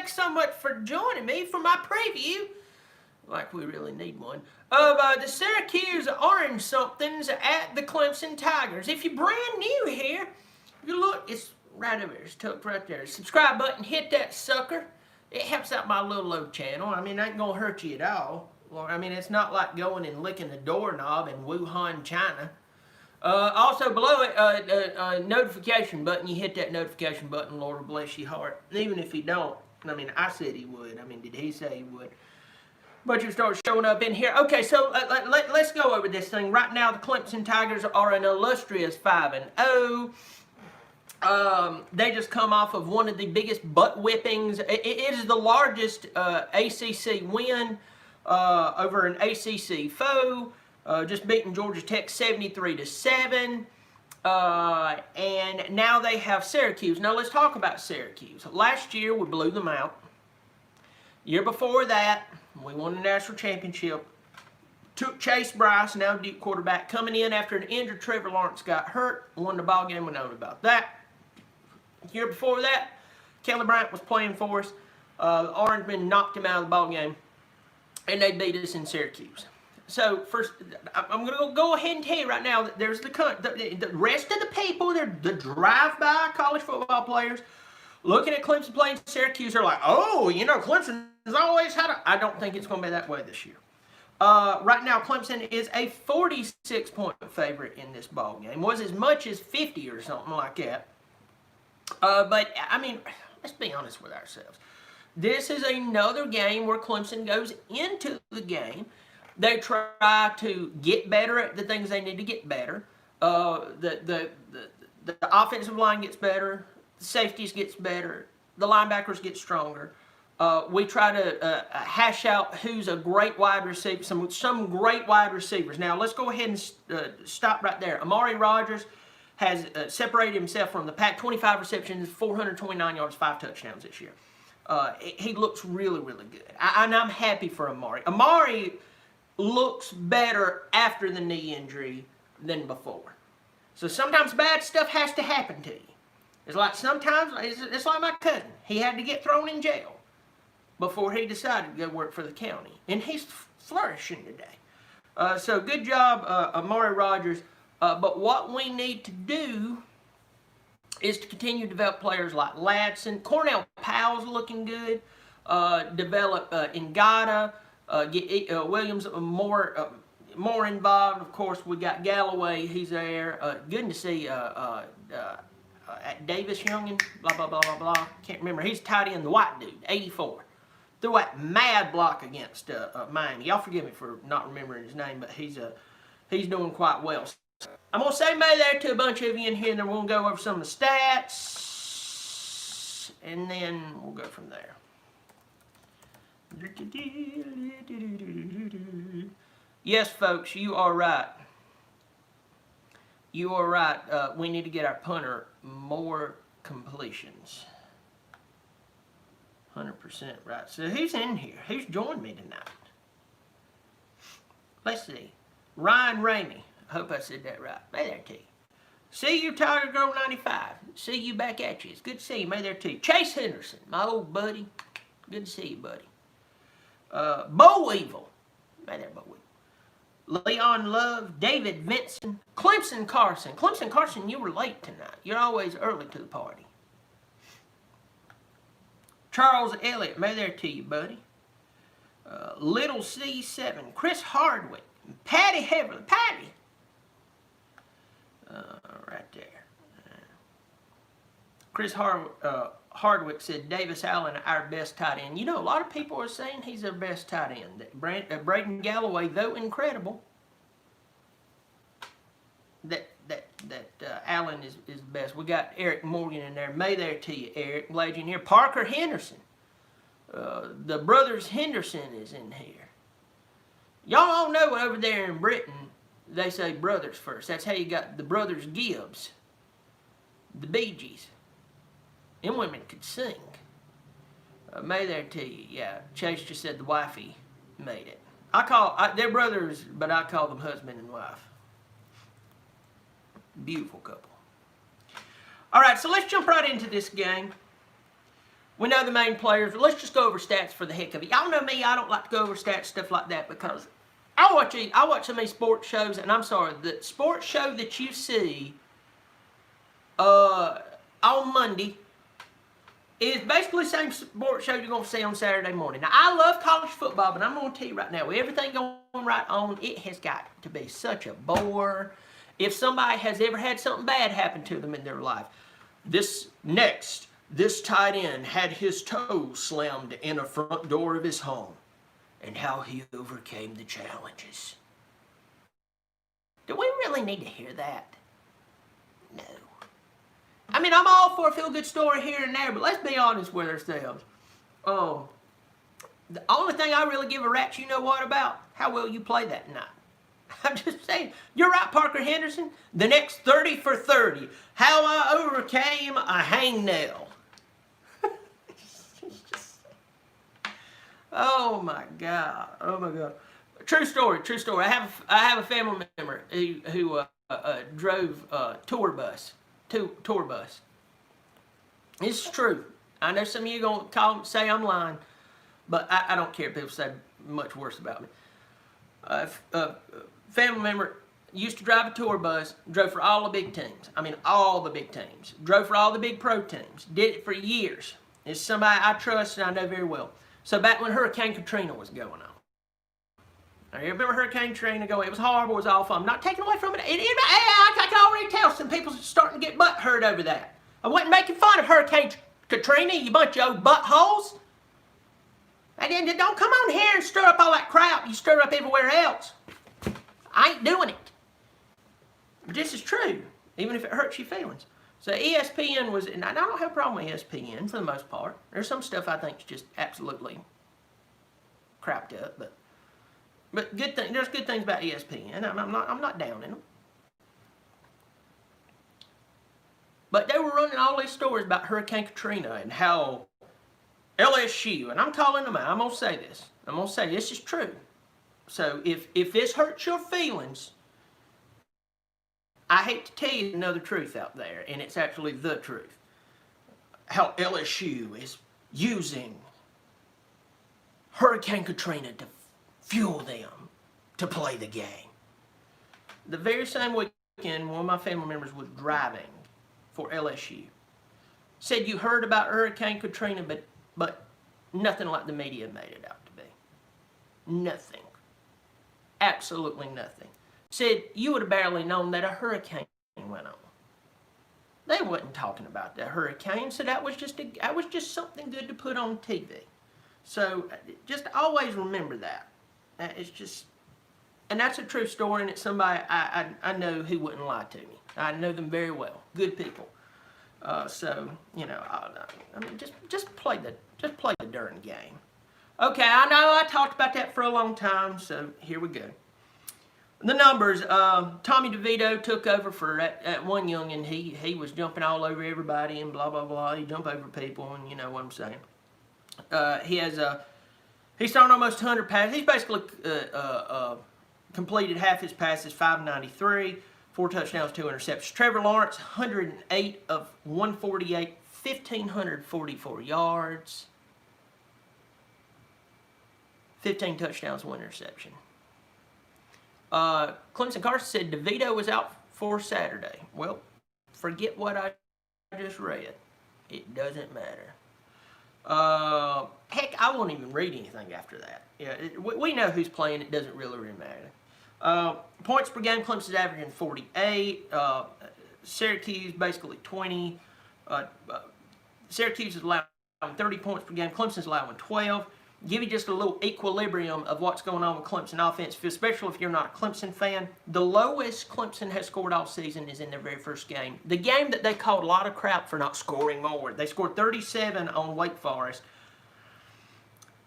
thanks so much for joining me for my preview, like we really need one, of the Syracuse Orange Somethings at the Clemson Tigers. If you're brand new here, you look, it's right over there. It's tucked right there. Subscribe button, hit that sucker. It helps out my little old channel. I mean, it ain't gonna hurt you at all. Well, I mean, it's not like going and licking a doorknob in Wuhan, China. Also below it, notification button. You hit that notification button, Lord will bless your heart. Even if you don't, I mean, I said he would. I mean, did he say he would? But you start showing up in here. Okay, so let's go over this thing. Right now, the Clemson Tigers are an illustrious 5-0. They just come off of one of the biggest butt whippings. It is the largest ACC win over an ACC foe. Just beating Georgia Tech 73-7. And now they have Syracuse. Now let's talk about Syracuse. Last year we blew them out. Year before that, we won the national championship. Took Chase Bryce, now Duke quarterback, coming in after an injured Trevor Lawrence got hurt. Won the ball game. We know about that. Year before that, Kelly Bryant was playing for us. Orangemen knocked him out of the ball game, and they beat us in Syracuse. So first, I'm going to go ahead and tell you right now that there's the rest of the people, the drive-by college football players, looking at Clemson playing Syracuse, are like, oh, you know, Clemson's always had a... I don't think it's going to be that way this year. Right now, Clemson is a 46-point favorite in this ball game. Was as much as 50 or something like that. But, I mean, let's be honest with ourselves. This is another game where Clemson goes into the game. They try to get better at the things they need to get better. The offensive line gets better. The safeties gets better. The linebackers get stronger. We try to hash out who's a great wide receiver, some great wide receivers. Now, let's go ahead and stop right there. Amari Rodgers has separated himself from the pack. 25 receptions, 429 yards, 5 touchdowns this year. He looks really, really good. And I'm happy for Amari. Amari looks better after the knee injury than before. So sometimes bad stuff has to happen to you. It's like sometimes, it's like my cousin. He had to get thrown in jail before he decided to go work for the county. And he's flourishing today. So good job, Amari Rodgers. But what we need to do is to continue to develop players like Ladson. Cornell Powell's looking good. Develop Ngata. Get Williams more involved. Of course, we got Galloway. He's there. Good to see Davis Youngin. Blah, blah, blah, blah, blah. Can't remember. He's tight end, the white dude, 84. Threw that mad block against Miami. Y'all forgive me for not remembering his name, but he's doing quite well. I'm going to say May there to a bunch of you in here, and then we'll go over some of the stats, and then we'll go from there. Yes, folks, you are right. You are right. We need to get our punter more completions. 100% right. So who's in here? Who's joined me tonight? Let's see. Ryan Ramey. I hope I said that right. May there to you. See you, Tiger Girl 95. See you back at you. It's good to see you. May there to you. Chase Henderson, my old buddy. Good to see you, buddy. Bo Evil. May there, Bo Evil. Leon Love, David Vinson, Clemson Carson. Clemson Carson, you were late tonight. You're always early to the party. Charles Elliott, may there to you, buddy. Little C7, Chris Hardwick, Patty Heverly. Patty! Right there. Chris Hardwick said Davis Allen, our best tight end. You know, a lot of people are saying he's their best tight end. Braden Galloway, though incredible, that Allen is the best. We got Eric Morgan in there. May there to you, Eric. Glad you're in here. Parker Henderson. The brothers Henderson is in here. Y'all all know over there in Britain, they say brothers first. That's how you got the brothers Gibbs, the Bee Gees. Them women could sing. May there to you. Yeah, Chase just said the wifey made it. They're brothers, but I call them husband and wife. Beautiful couple. All right, so let's jump right into this game. We know the main players. Let's just go over stats for the heck of it. Y'all know me. I don't like to go over stats, stuff like that, because I watch so many sports shows, and I'm sorry, the sports show that you see on Monday is basically the same sports show you're going to see on Saturday morning. Now, I love college football, but I'm going to tell you right now, with everything going right on, it has got to be such a bore. If somebody has ever had something bad happen to them in their life, this tight end had his toe slammed in a front door of his home, and how he overcame the challenges. Do we really need to hear that? No. I mean, I'm all for a feel-good story here and there, but let's be honest with ourselves. The only thing I really give a rat's you know what about? How well you play that night. I'm just saying, you're right, Parker Henderson. The next 30 for 30. How I overcame a hangnail. Oh my God. Oh my God. True story. I have a family member who drove a tour bus. Tour bus. This is true. I know some of you are going to say I'm lying, but I don't care if people say much worse about me. Family member used to drive a tour bus, drove for all the big teams. I mean, all the big teams. Drove for all the big pro teams. Did it for years. It's somebody I trust and I know very well. So back when Hurricane Katrina was going on. Now, you remember Hurricane Katrina going, it was horrible, it was awful. I'm not taking away from it. I can already tell some people are starting to get butt hurt over that. I wasn't making fun of Hurricane Katrina, you bunch of old buttholes. And don't come on here and stir up all that crap you stir up everywhere else. I ain't doing it. But this is true, even if it hurts your feelings. So ESPN was, and I don't have a problem with ESPN for the most part. There's some stuff I think is just absolutely crapped up, but good thing. There's good things about ESPN. I'm not downing them. But they were running all these stories about Hurricane Katrina and how LSU, and I'm calling them out. I'm gonna say this. I'm gonna say this is true. So if this hurts your feelings, I hate to tell you another truth out there, and it's actually the truth. How LSU is using Hurricane Katrina to fuel them to play the game. The very same weekend, one of my family members was driving for LSU. Said you heard about Hurricane Katrina, but nothing like the media made it out to be. Nothing. Absolutely nothing. Said you would have barely known that a hurricane went on. They wasn't talking about the hurricane, so that was just something good to put on TV. So just always remember that. It's just, and that's a true story, and it's somebody I know who wouldn't lie to me. I know them very well. Good people. So you know, I mean, just play the darn game. Okay, I know I talked about that for a long time, so here we go. The numbers, Tommy DeVito took over for that one youngin'. He was jumping all over everybody and blah, blah, blah. He jumped over people, and you know what I'm saying. He's thrown almost 100 passes. He's basically completed half his passes, 593, 4 touchdowns, 2 interceptions. Trevor Lawrence, 108 of 148, 1,544 yards, 15 touchdowns, 1 interception. Clemson Carson said DeVito was out for Saturday. Well, forget what I just read. It doesn't matter. Heck, I won't even read anything after that. Yeah, we know who's playing. It doesn't really matter. Points per game, Clemson's averaging 48. Syracuse basically 20. Syracuse is allowing 30 points per game. Clemson's allowing 12. Give you just a little equilibrium of what's going on with Clemson offense, especially if you're not a Clemson fan. The lowest Clemson has scored all season is in their very first game. The game that they called a lot of crap for not scoring more. They scored 37 on Wake Forest.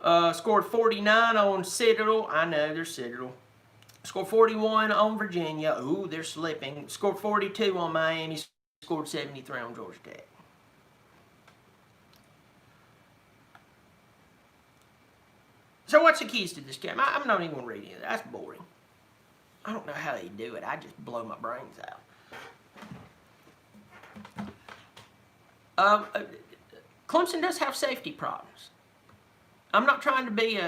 Scored 49 on Citadel. I know, they're Citadel. Scored 41 on Virginia. Ooh, they're slipping. Scored 42 on Miami. Scored 73 on Georgia Tech. So what's the keys to this game? I'm not even going to read any of that. That's boring. I don't know how they do it. I just blow my brains out. Clemson does have safety problems. I'm not trying to be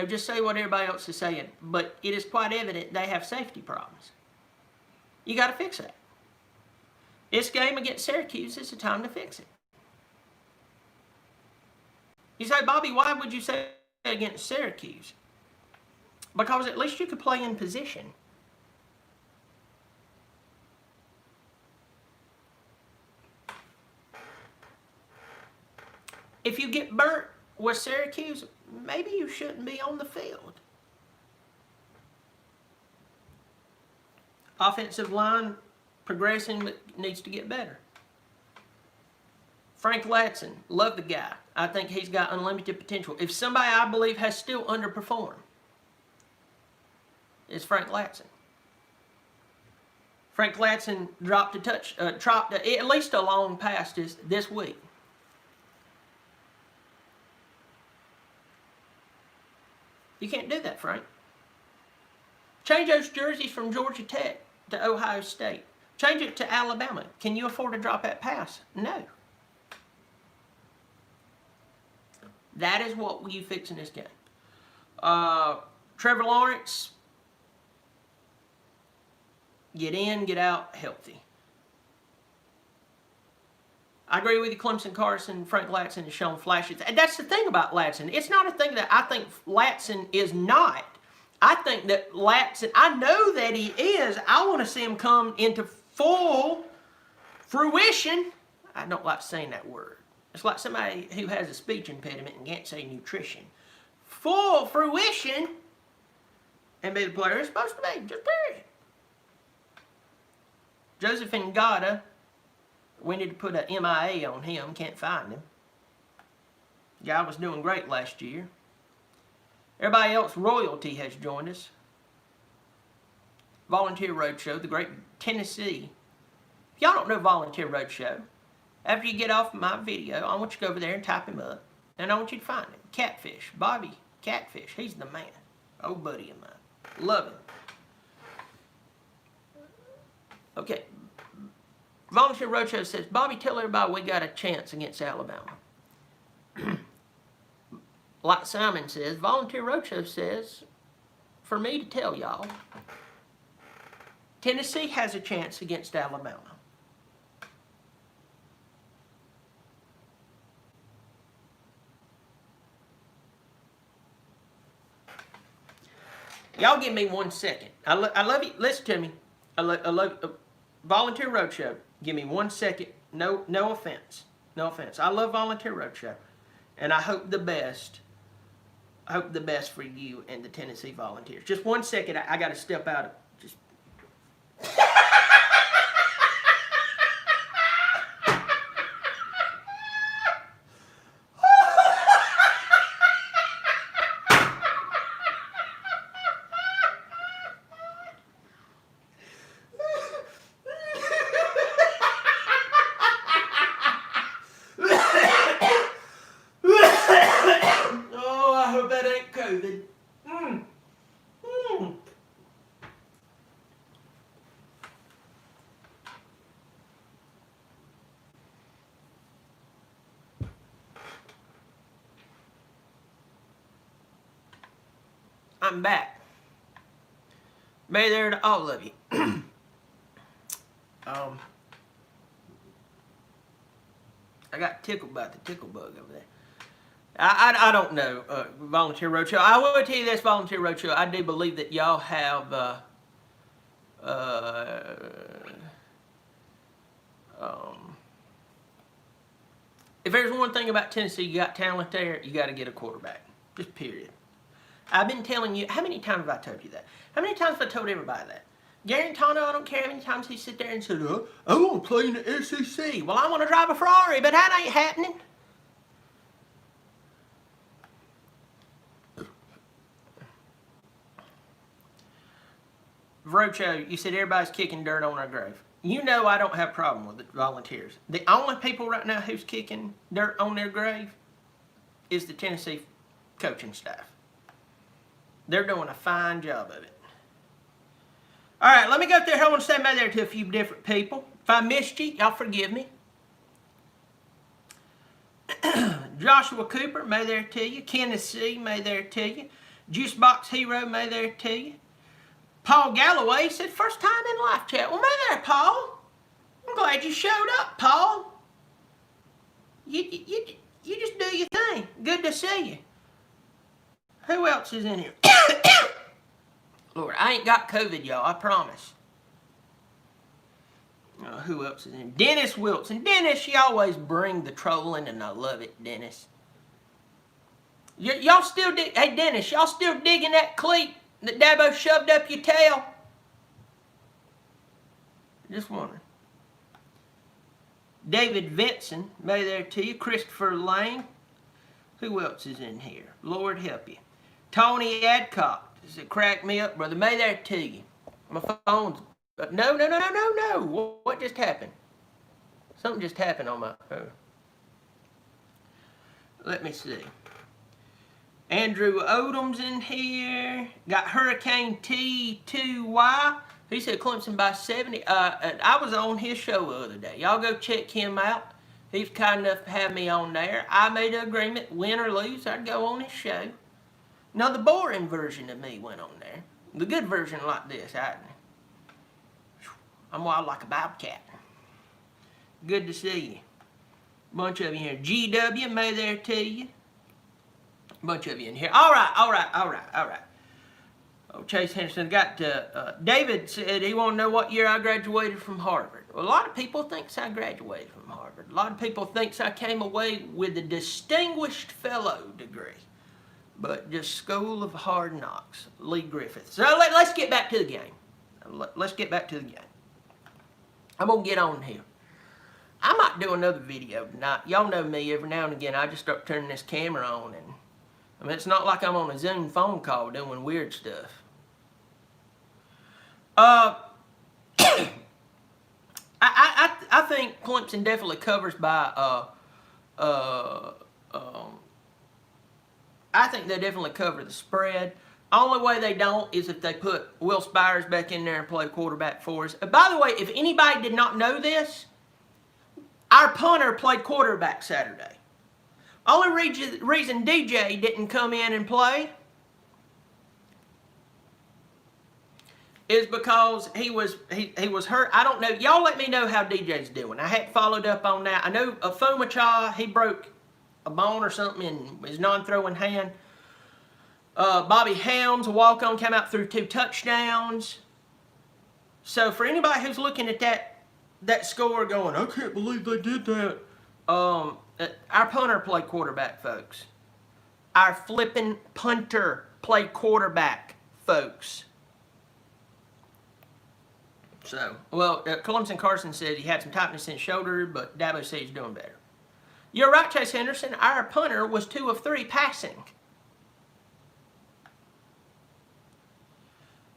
just say what everybody else is saying, but it is quite evident they have safety problems. You got to fix that. This game against Syracuse is the time to fix it. You say, Bobby, why would you say against Syracuse? Because at least you could play in position. If you get burnt with Syracuse, maybe you shouldn't be on the field. Offensive line progressing, but needs to get better. Frank Latson, love the guy. I think he's got unlimited potential. If somebody I believe has still underperformed, it's Frank Latson. Frank Latson dropped at least a long pass this week. You can't do that, Frank. Change those jerseys from Georgia Tech to Ohio State. Change it to Alabama. Can you afford to drop that pass? No. That is what you fix in this game. Trevor Lawrence, get in, get out, healthy. I agree with you, Clemson Carson, Frank Latson has shown flashes. And that's the thing about Latson. It's not a thing that I think Latson is not. I think that Latson, I know that he is. I want to see him come into full fruition. I don't like saying that word. It's like somebody who has a speech impediment and can't say nutrition. Full fruition and be the player he's supposed to be. Just period. Joseph Ngata, we need to put an MIA on him. Can't find him. Guy was doing great last year. Everybody else, royalty has joined us. Volunteer Roadshow, the great Tennessee. If y'all don't know Volunteer Roadshow, after you get off my video, I want you to go over there and type him up. And I want you to find him. Catfish. Bobby Catfish. He's the man. Old buddy of mine. Love him. Okay. Volunteer Roadshow says, Bobby, tell everybody we got a chance against Alabama. Like Simon says, Volunteer Roadshow says, for me to tell y'all, Tennessee has a chance against Alabama. Y'all give me 1 second. I love you. Listen to me. I love Volunteer Roadshow. Give me 1 second. No offense. No offense. I love Volunteer Roadshow. And I hope the best. I hope the best for you and the Tennessee Volunteers. Just 1 second. I got to step out of just. I'm back. May there to all of you. I got tickled by the tickle bug over there. I don't know, Volunteer Roadshow. I will tell you this, Volunteer Roadshow. I do believe that y'all have if there's one thing about Tennessee, you got talent there, you got to get a quarterback. Just period. I've been telling you, how many times have I told you that? How many times have I told everybody that? Gary Tano, I don't care how many times he sit there and said, I want to play in the SEC. Well, I want to drive a Ferrari, but that ain't happening. Roadshow, you said everybody's kicking dirt on our grave. You know I don't have a problem with the Volunteers. The only people right now who's kicking dirt on their grave is the Tennessee coaching staff. They're doing a fine job of it. All right, let me go there. I want to stand by there to a few different people. If I missed you, y'all forgive me. Joshua Cooper, may there to you. Kenneth C., may there to you. Juicebox Hero, may there to you. Paul Galloway said, first time in live chat. Well, may there, Paul. I'm glad you showed up, Paul. You just do your thing. Good to see you. Who else is in here? Lord, I ain't got COVID, y'all, I promise. Who else is in? Dennis Wilson. Dennis, you always bring the trolling, and I love it, Dennis. Y'all still dig? Hey, Dennis, y'all still digging that cleat that Dabo shoved up your tail? Just wondering. David Vinson, may there to you. Christopher Lane. Who else is in here? Lord help you. Tony Adcock. Does it crack me up, brother? May there to you. My phone's... No. What just happened? Something just happened on my... Let me see. Andrew Odom's in here. Got Hurricane T2Y. He said Clemson by 70. I was on his show the other day. Y'all go check him out. He's kind enough to have me on there. I made an agreement, win or lose, I'd go on his show. Now, the boring version of me went on there. The good version like this, I'm wild like a bobcat. Good to see you. Bunch of you here. GW, may there to you. Bunch of you in here. All right. Oh, Chase Henderson got David said he want to know what year I graduated from Harvard. Well, a lot of people thinks I graduated from Harvard. A lot of people thinks I came away with a distinguished fellow degree. But just School of Hard Knocks. Lee Griffith. So let's get back to the game. Let's get back to the game. I'm going to get on here. I might do another video tonight. Y'all know me, every now and again I just start turning this camera on, and I mean, it's not like I'm on a Zoom phone call doing weird stuff. I think Clemson definitely covers by I think they definitely cover the spread. Only way they don't is if they put Will Spires back in there and play quarterback for us. By the way, if anybody did not know this, our punter played quarterback Saturday. Only reason DJ didn't come in and play is because he was hurt. I don't know. Y'all let me know how DJ's doing. I hadn't followed up on that. I know Fumacha, he broke a bone or something in his non-throwing hand. Bobby Helms, a walk-on, came out through 2 touchdowns. So for anybody who's looking at that score going, I can't believe they did that. Our punter played quarterback, folks. Our flipping punter played quarterback, folks. So, well, Clemson Carson said he had some tightness in his shoulder, but Dabo said he's doing better. You're right, Chase Henderson. Our punter was 2 of 3 passing.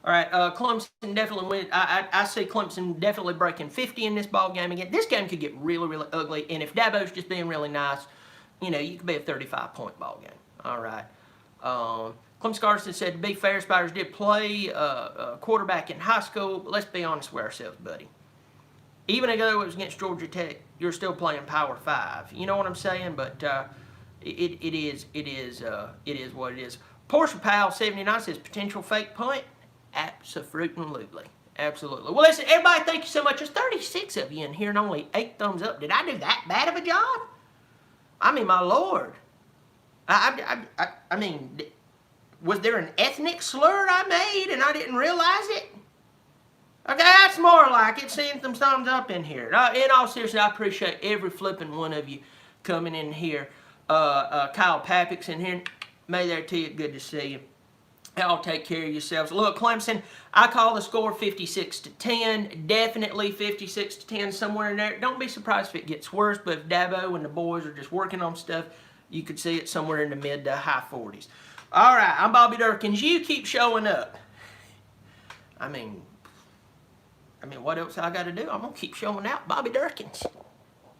All right, Clemson definitely win. I see Clemson definitely breaking 50 in this ball game again. This game could get really, really ugly, and if Dabo's just being really nice, you know, you could be a 35-point ball game. All right. Clemson Carson said, to be fair, Spiders did play quarterback in high school, but let's be honest with ourselves, buddy. Even though it was against Georgia Tech, you're still playing Power 5. You know what I'm saying? But it is what it is. Portia Powell 79 says potential fake punt. Absolutely. Absolutely. Well, listen, everybody, thank you so much. There's 36 of you in here and only 8 thumbs up. Did I do that bad of a job? I mean, my Lord. I mean, was there an ethnic slur I made and I didn't realize it? Okay, that's more like it. Seeing some thumbs up in here. In all seriousness, I appreciate every flipping one of you coming in here. Kyle Papik's in here. May there to you. Good to see you. Y'all take care of yourselves. Look, Clemson, I call the score 56-10. Definitely 56-10, somewhere in there. Don't be surprised if it gets worse, but if Dabo and the boys are just working on stuff, you could see it somewhere in the mid to high 40s. All right, I'm Bobby Dirkens. You keep showing up. I mean, what else I got to do? I'm going to keep showing out Bobby Dirkens.